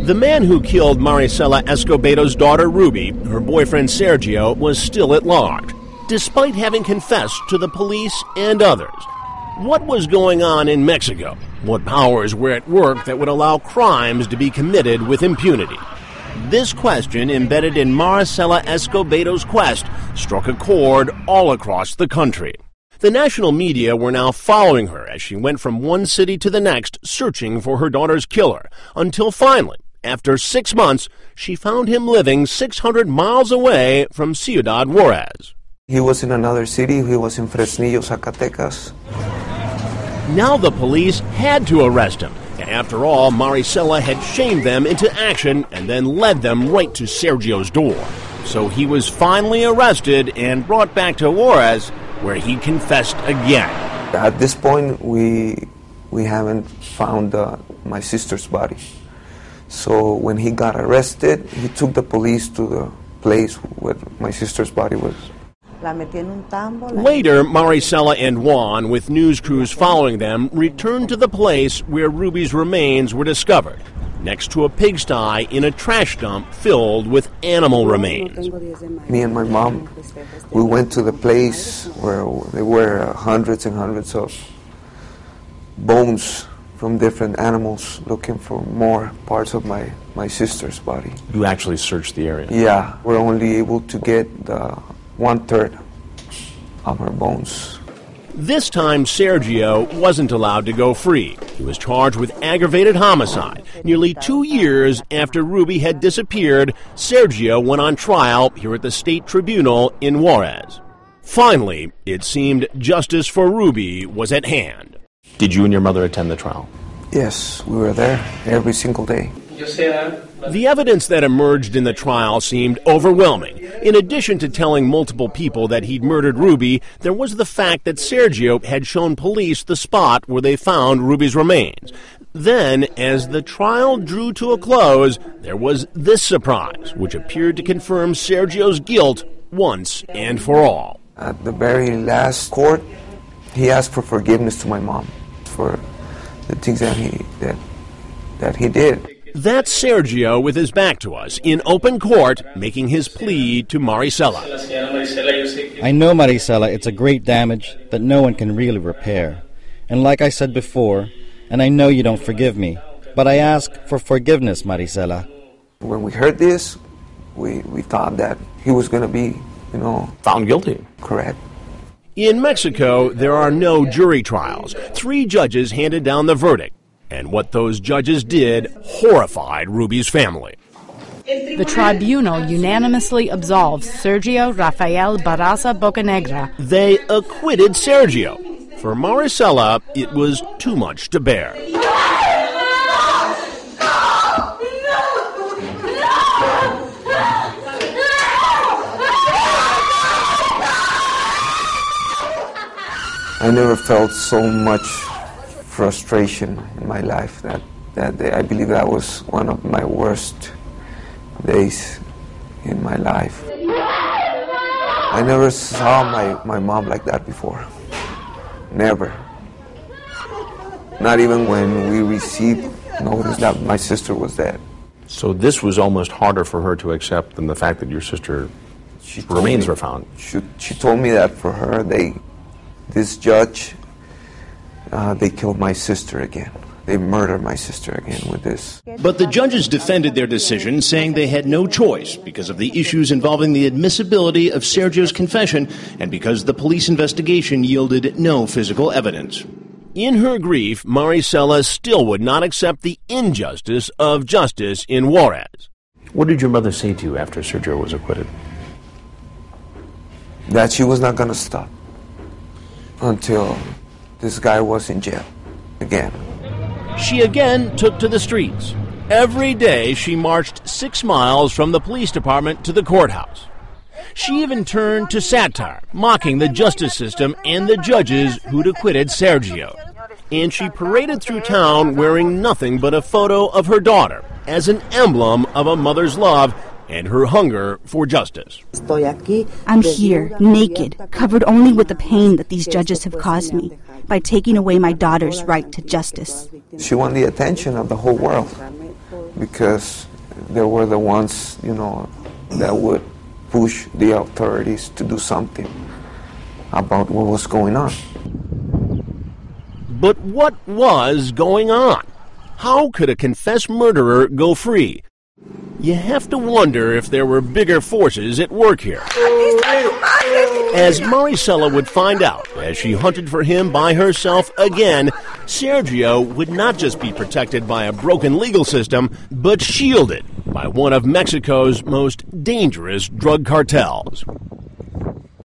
The man who killed Maricela Escobedo's daughter Ruby, her boyfriend Sergio, was still at large, despite having confessed to the police and others. What was going on in Mexico? What powers were at work that would allow crimes to be committed with impunity? This question, embedded in Maricela Escobedo's quest, struck a chord all across the country. The national media were now following her as she went from one city to the next, searching for her daughter's killer, until finally, after 6 months, she found him living 600 miles away from Ciudad Juarez. He was in another city. He was in Fresnillo, Zacatecas. Now the police had to arrest him. After all, Maricela had shamed them into action and then led them right to Sergio's door. So he was finally arrested and brought back to Juarez, where he confessed again. At this point, we haven't found my sister's body. So when he got arrested, he took the police to the place where my sister's body was. Later, Maricela and Juan, with news crews following them, returned to the place where Ruby's remains were discovered, next to a pigsty in a trash dump filled with animal remains. Me and my mom, we went to the place where there were hundreds and hundreds of bones from different animals, looking for more parts of my sister's body. You actually searched the area? Yeah, we're only able to get 1/3 of her bones. This time, Sergio wasn't allowed to go free. He was charged with aggravated homicide. Nearly 2 years after Ruby had disappeared, Sergio went on trial here at the State Tribunal in Juarez. Finally, it seemed justice for Ruby was at hand. Did you and your mother attend the trial? Yes, we were there every single day. The evidence that emerged in the trial seemed overwhelming. In addition to telling multiple people that he'd murdered Ruby, there was the fact that Sergio had shown police the spot where they found Ruby's remains. Then, as the trial drew to a close, there was this surprise, which appeared to confirm Sergio's guilt once and for all. At the very last court, he asked for forgiveness to my mom for the things that he did. That's Sergio with his back to us, in open court, making his plea to Maricela. I know, Maricela, it's a great damage that no one can really repair. And like I said before, and I know you don't forgive me, but I ask for forgiveness, Maricela. When we heard this, we thought that he was going to be, found guilty. Correct. In Mexico, there are no jury trials. 3 judges handed down the verdict. And what those judges did horrified Ruby's family. The tribunal unanimously absolves Sergio Rafael Barraza Bocanegra. They acquitted Sergio. For Maricela, it was too much to bear. I never felt so much frustration in my life that day. I believe that was one of my worst days in my life. I never saw my mom like that before. Never. Not even when we received notice that my sister was dead. So this was almost harder for her to accept than the fact that your sister's remains were found. She told me that for her, this judge, they killed my sister again. They murdered my sister again with this. But the judges defended their decision, saying they had no choice because of the issues involving the admissibility of Sergio's confession and because the police investigation yielded no physical evidence. In her grief, Maricela still would not accept the injustice of justice in Juarez. What did your mother say to you after Sergio was acquitted? That she was not going to stop until this guy was in jail again. She again took to the streets. Every day she marched 6 miles from the police department to the courthouse. She even turned to satire, mocking the justice system and the judges who'd acquitted Sergio. And she paraded through town wearing nothing but a photo of her daughter as an emblem of a mother's love and her hunger for justice. I'm here, naked, covered only with the pain that these judges have caused me by taking away my daughter's right to justice. She won the attention of the whole world. because they were the ones, that would push the authorities to do something about what was going on. But what was going on? How could a confessed murderer go free? You have to wonder if there were bigger forces at work here. As Maricela would find out, as she hunted for him by herself again, Sergio would not just be protected by a broken legal system, but shielded by one of Mexico's most dangerous drug cartels.